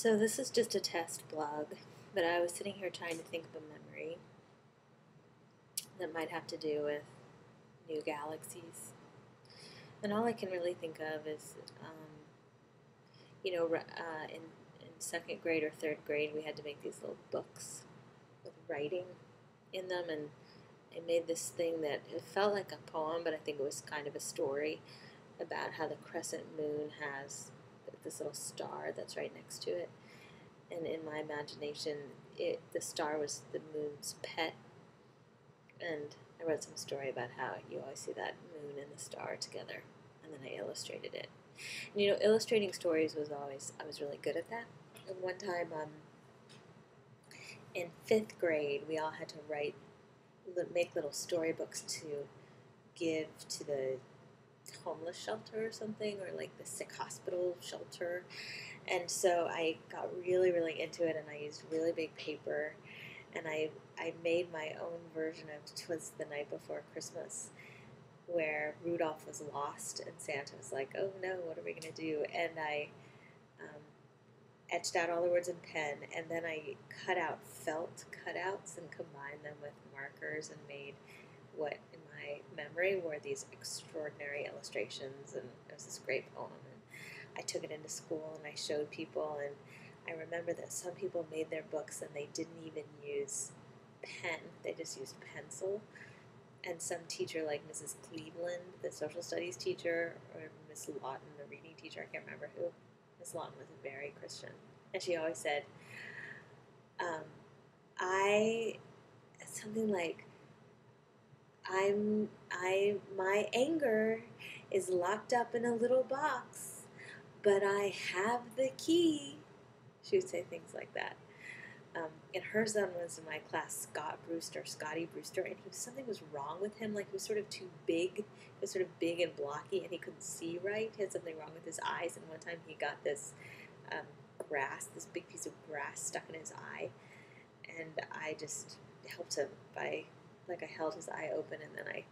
So this is just a test blog, but I was sitting here trying to think of a memory that might have to do with new galaxies. And all I can really think of is, in second grade or third grade, we had to make these little books with writing in them, and I made this thing that it felt like a poem, but I think it was kind of a story about how the crescent moon has this little star that's right next to it. And in my imagination, the star was the moon's pet. And I wrote some story about how you always see that moon and the star together. And then I illustrated it. And, illustrating stories I was really good at that. And one time, in fifth grade, we all had to make little storybooks to give to the homeless shelter or something, or like the sick hospital shelter. And so I got really, really into it, and I used really big paper, and I made my own version of 'Twas the Night Before Christmas, where Rudolph was lost, and Santa was like, oh no, what are we going to do? And I etched out all the words in pen, and then I cut out felt cutouts and combined them with markers and made what in my memory were these extraordinary illustrations, and it was this great poem. And I took it into school and I showed people, and I remember that some people made their books and they didn't even use pen, they just used pencil. And some teacher like Mrs. Cleveland, the social studies teacher, or Miss Lawton, the reading teacher, I can't remember who. Miss Lawton was very Christian, and she always said, something like, my anger is locked up in a little box, but I have the key. She would say things like that. And her son was in my class, Scotty Brewster, and something was wrong with him. Like, he was sort of too big. He was sort of big and blocky, and he couldn't see right. He had something wrong with his eyes, and one time he got this this big piece of grass stuck in his eye, and I just helped him by, I held his eye open, and then I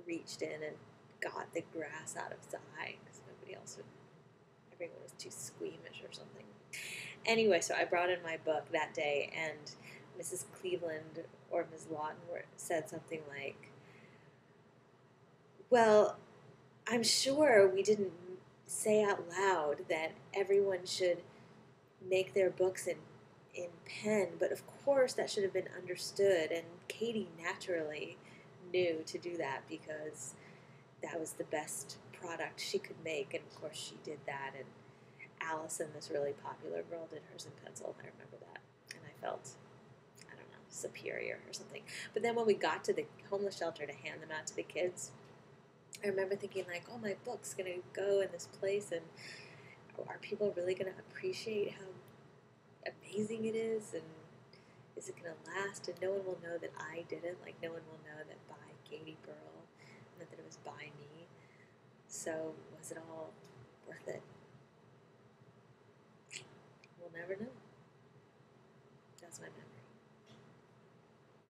reached in and got the grass out of his eye, because everyone was too squeamish or something. Anyway, so I brought in my book that day, and Mrs. Cleveland or Ms. Lawton said something like, well, I'm sure we didn't say out loud that everyone should make their books in pen, but of course that should have been understood, and Katie naturally knew to do that because that was the best product she could make, and of course she did that, and Allison, this really popular girl, did hers in pencil. I remember that, and I felt, I don't know, superior or something. But then when we got to the homeless shelter to hand them out to the kids, I remember thinking like, oh, my book's going to go in this place, and are people really going to appreciate how amazing it is, and is it going to last? And no one will know that I did it. Like, no one will know that by Katie Pearl, and that it was by me. So was it all worth it? We'll never know. That's my memory.